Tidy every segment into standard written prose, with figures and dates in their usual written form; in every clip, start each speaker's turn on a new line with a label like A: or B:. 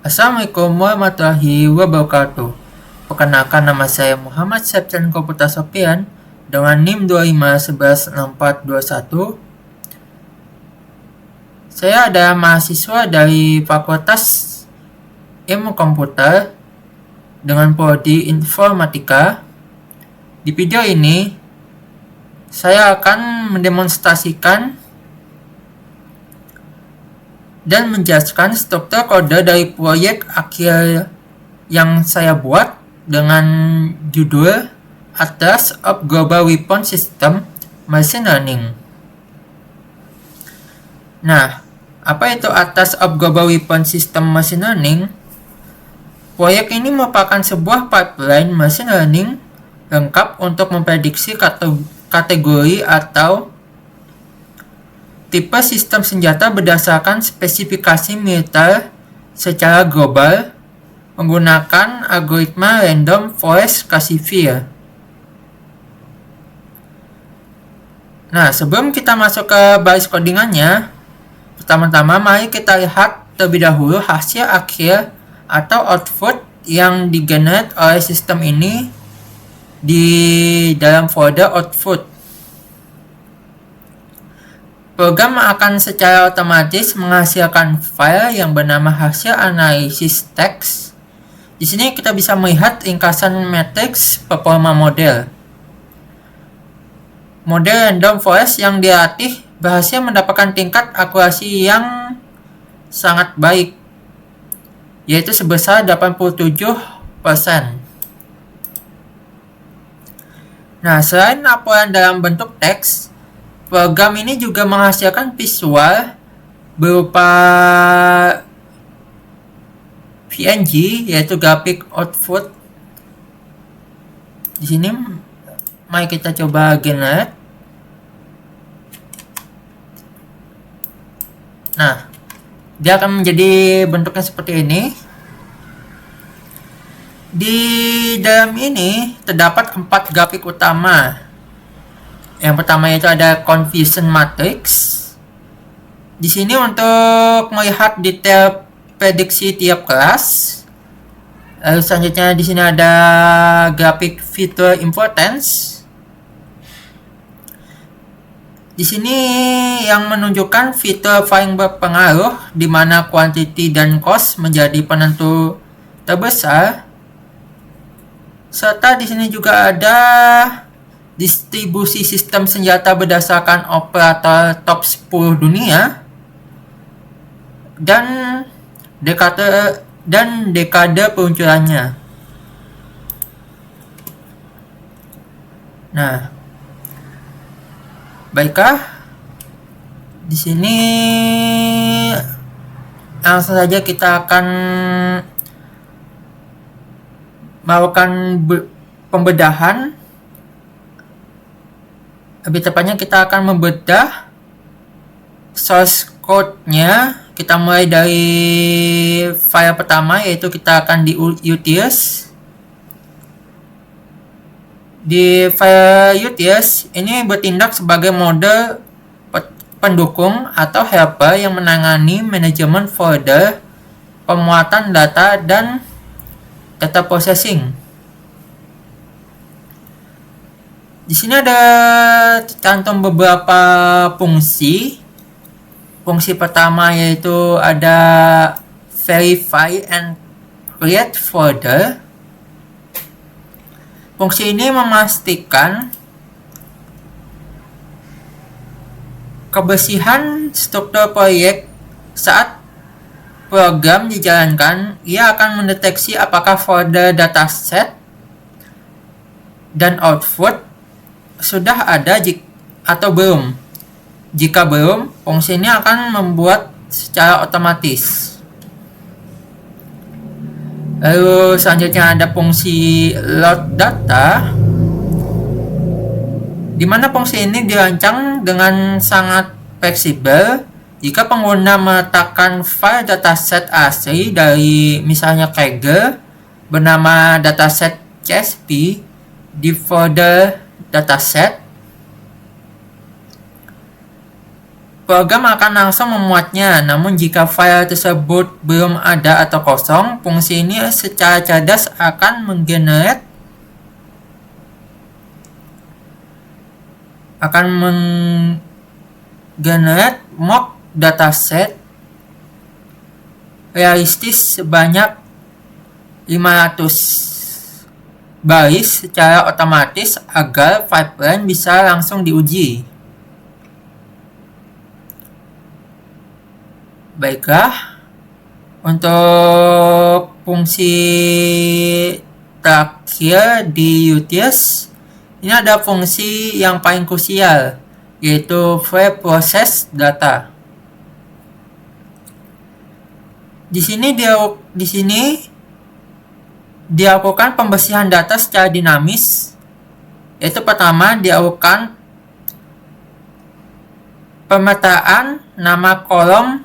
A: Assalamualaikum warahmatullahi wabarakatuh. Perkenalkan, nama saya Muhammad Septian Koputa Sopian dengan NIM 25116421. Saya adalah mahasiswa dari Fakultas Ilmu Komputer dengan prodi Informatika. Di video ini, saya akan mendemonstrasikan dan menjelaskan struktur kode dari proyek akhir yang saya buat dengan judul Atlas of Global Weapon System Machine Learning. Nah, apa itu Atlas of Global Weapon System Machine Learning? Proyek ini merupakan sebuah pipeline machine learning lengkap untuk memprediksi kategori atau tipe sistem senjata berdasarkan spesifikasi militer secara global menggunakan algoritma random forest classifier. Nah, sebelum kita masuk ke baris codingannya, pertama-tama mari kita lihat terlebih dahulu hasil akhir atau output yang digenerate oleh sistem ini di dalam folder output. Program akan secara otomatis menghasilkan file yang bernama hasil analisis teks. Di sini kita bisa melihat ringkasan matriks performa model. Model random forest yang dilatih berhasil mendapatkan tingkat akurasi yang sangat baik, yaitu sebesar 87%. Nah, selain laporan dalam bentuk teks, program ini juga menghasilkan visual berupa PNG, yaitu graphic output. Di sini mari kita coba generate. Nah, dia akan menjadi bentuknya seperti ini. Di dalam ini terdapat 4 grafik utama. Yang pertama itu ada confusion matrix. Di sini untuk melihat detail prediksi tiap kelas. Lalu selanjutnya di sini ada grafik feature importance. Di sini yang menunjukkan fitur paling berpengaruh, di mana quantity dan cost menjadi penentu terbesar. Serta di sini juga ada distribusi sistem senjata berdasarkan operator top 10 dunia dan dekade peluncurannya. Nah, baiklah, di sini langsung saja kita akan melakukan pembedahan. Lebih tepatnya kita akan membedah source code-nya. Kita mulai dari file pertama, yaitu kita akan di utils. Di file utils ini bertindak sebagai mode pendukung atau helper yang menangani manajemen folder, pemuatan data, dan data processing. Di sini ada tercantum beberapa fungsi. Fungsi pertama yaitu ada verify and create folder. Fungsi ini memastikan kebersihan struktur proyek saat program dijalankan. Ia akan mendeteksi apakah folder dataset dan output sudah ada atau belum. Jika belum, fungsi ini akan membuat secara otomatis. Lalu selanjutnya ada fungsi load data, di mana fungsi ini dirancang dengan sangat fleksibel. Jika pengguna meletakkan file dataset asli dari misalnya Kaggle bernama dataset CSV di folder dataset, program akan langsung memuatnya. Namun jika file tersebut belum ada atau kosong, fungsi ini secara cerdas akan menggenerate mock dataset realistis sebanyak 500 baris secara otomatis agar pipeline bisa langsung diuji. Baiklah, untuk fungsi terakhir di UTIS, ini ada fungsi yang paling krusial, yaitu pre-process data. Di sini dilakukan pembersihan data secara dinamis, yaitu pertama dilakukan pemetaan nama kolom,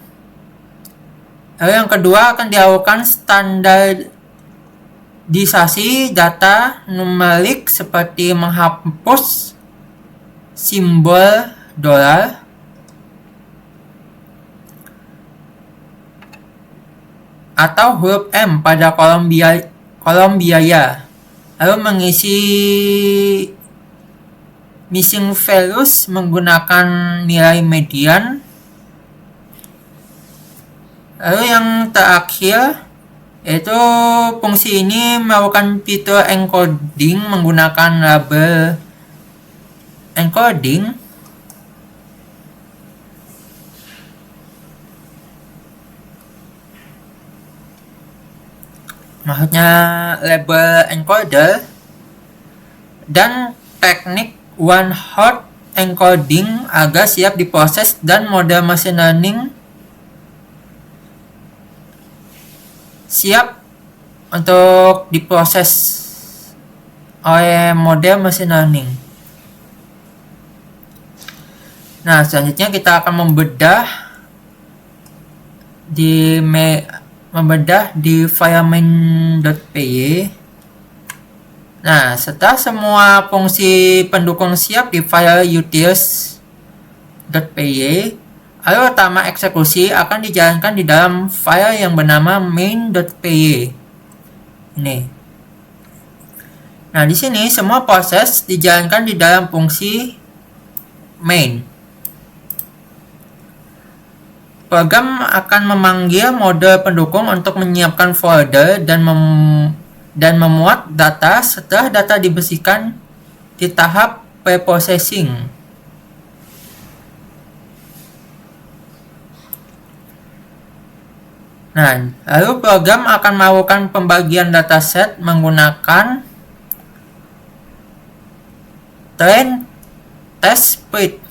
A: lalu yang kedua akan dilakukan standarisasi data numerik seperti menghapus simbol dolar, atau huruf M pada kolom biaya, lalu mengisi missing values menggunakan nilai median. Lalu yang terakhir, yaitu fungsi ini melakukan fitur encoding menggunakan label encoding. Maksudnya label encoder dan teknik one hot encoding agar siap diproses dan model machine learning siap untuk diproses oleh model machine learning. Nah, selanjutnya kita akan membedah di file main.py. Nah, setelah semua fungsi pendukung siap di file utils.py, alur utama eksekusi akan dijalankan di dalam file yang bernama main.py. Ini. Nah, di sini semua proses dijalankan di dalam fungsi main. Program akan memanggil model pendukung untuk menyiapkan folder dan memuat data setelah data dibersihkan di tahap pre-processing. Nah, lalu program akan melakukan pembagian dataset menggunakan train test split.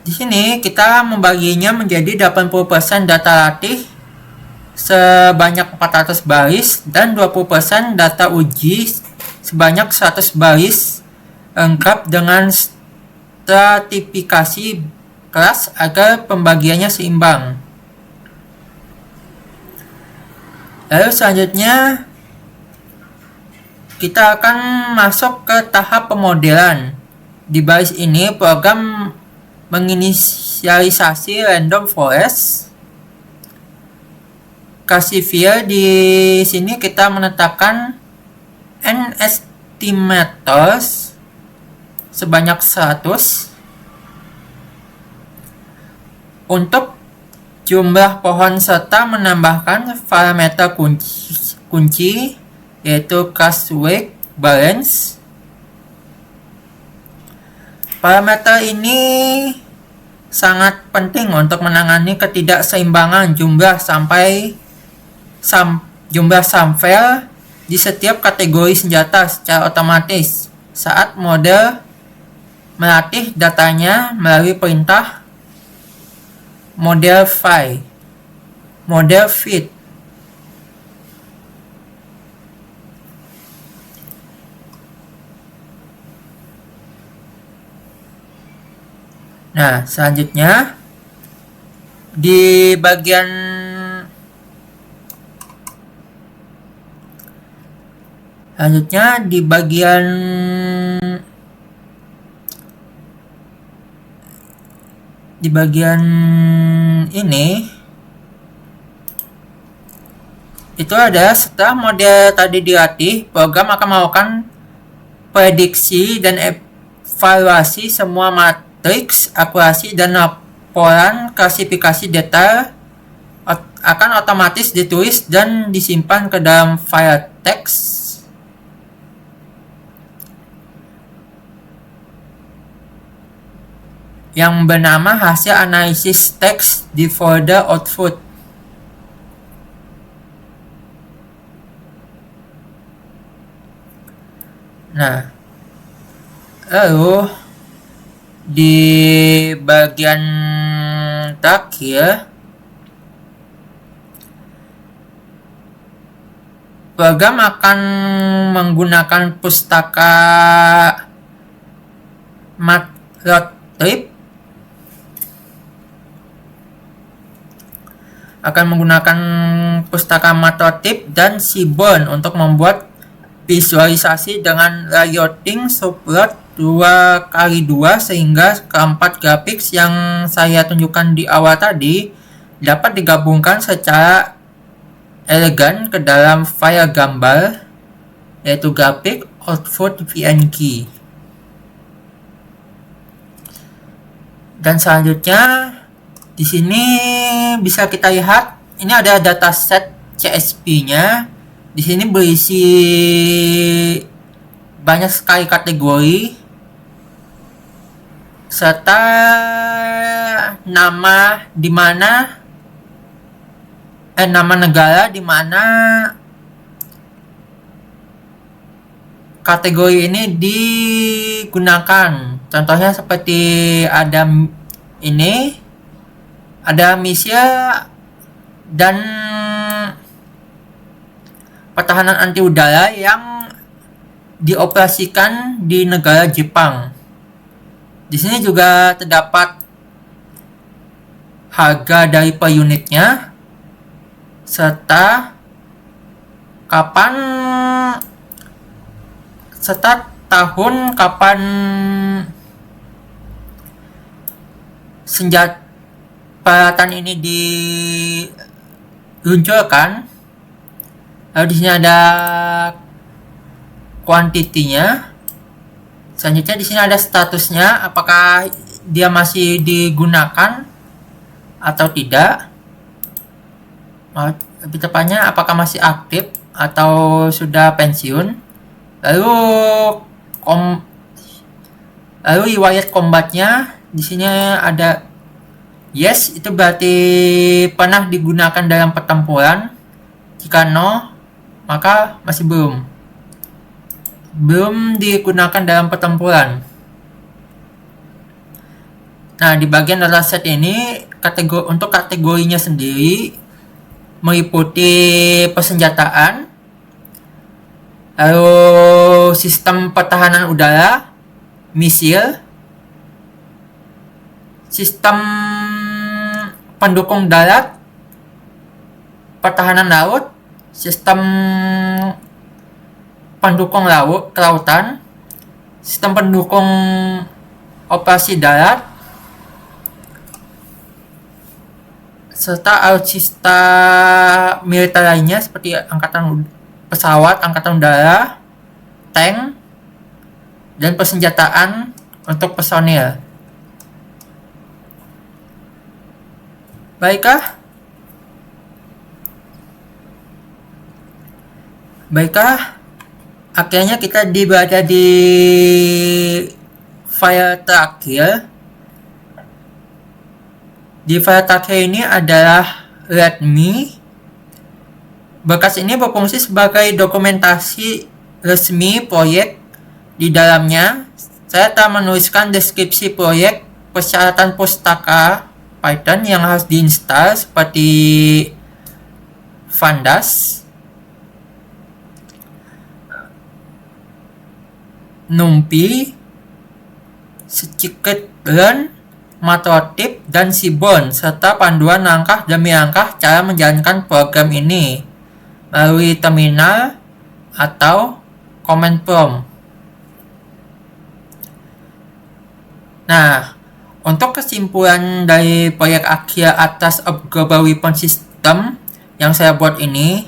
A: Di sini kita membaginya menjadi 80% data latih sebanyak 400 baris dan 20% data uji sebanyak 100 baris lengkap dengan stratifikasi kelas agar pembagiannya seimbang. Lalu selanjutnya kita akan masuk ke tahap pemodelan. Di baris ini program menginisialisasi random forest classifier. Di sini kita menetapkan n estimators sebanyak 100 untuk jumlah pohon serta menambahkan parameter kunci yaitu class weight balance. Parameter ini sangat penting untuk menangani ketidakseimbangan jumlah sampel di setiap kategori senjata secara otomatis saat model melatih datanya melalui perintah model fit. Nah, selanjutnya di bagian di bagian ini itu ada setelah model tadi dilatih, program akan melakukan prediksi dan evaluasi semua matriks akurasi dan laporan klasifikasi data akan otomatis ditulis dan disimpan ke dalam file teks yang bernama hasil analisis teks di folder output. Nah, lalu di bagian terakhir program akan menggunakan pustaka matplotlib dan Seaborn untuk membuat visualisasi dengan layouting subplot 2x2 sehingga keempat grafik yang saya tunjukkan di awal tadi dapat digabungkan secara elegan ke dalam file gambar, yaitu grafik output png. Dan selanjutnya di sini bisa kita lihat ini ada dataset CSV-nya. Di sini berisi banyak sekali kategori serta nama nama negara di mana kategori ini digunakan. Contohnya seperti ada misil dan pertahanan anti udara yang dioperasikan di negara Jepang. Di sini juga terdapat harga dari per unitnya serta tahun kapan senjata peralatan ini diluncurkan. Lalu di sini ada kuantitinya. Selanjutnya di sini ada statusnya, apakah dia masih digunakan atau tidak. Lebih tepatnya apakah masih aktif atau sudah pensiun. Lalu riwayat combatnya di sini ada yes, itu berarti pernah digunakan dalam pertempuran. Jika no, maka masih belum digunakan dalam pertempuran. Nah, di bagian dataset ini untuk kategorinya sendiri meliputi persenjataan, lalu sistem pertahanan udara, misil, sistem pendukung darat, pertahanan laut, sistem pendukung kelautan, sistem pendukung operasi darat, serta alutsista militer lainnya seperti pesawat angkatan udara, tank, dan persenjataan untuk personil. Baiklah, akhirnya kita berada di file terakhir. Di file terakhir ini adalah README. Berkas ini berfungsi sebagai dokumentasi resmi proyek. Di dalamnya, saya telah menuliskan deskripsi proyek, persyaratan pustaka Python yang harus diinstal seperti Pandas, NumPy, scikit-learn, matplotlib, dan Seaborn, serta panduan langkah demi langkah cara menjalankan program ini melalui terminal atau command prompt. Nah, Untuk kesimpulan dari proyek akhir atas Global Weapon System yang saya buat ini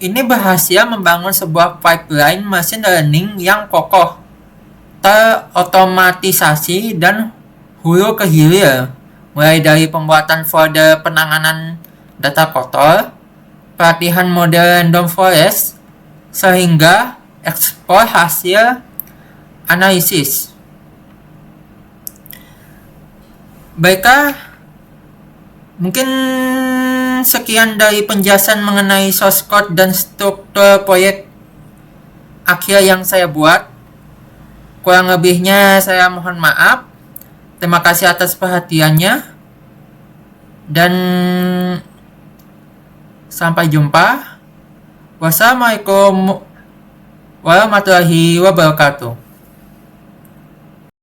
A: berhasil membangun sebuah pipeline machine learning yang kokoh, terotomatisasi dan hulu ke hilir, mulai dari pembuatan folder penanganan data kotor, pelatihan model random forest, sehingga ekspor hasil analisis. Baiklah, mungkin sekian dari penjelasan mengenai source code dan struktur proyek akhir yang saya buat. Kurang lebihnya saya mohon maaf. Terima kasih atas perhatiannya. Dan sampai jumpa. Wassalamualaikum warahmatullahi wabarakatuh.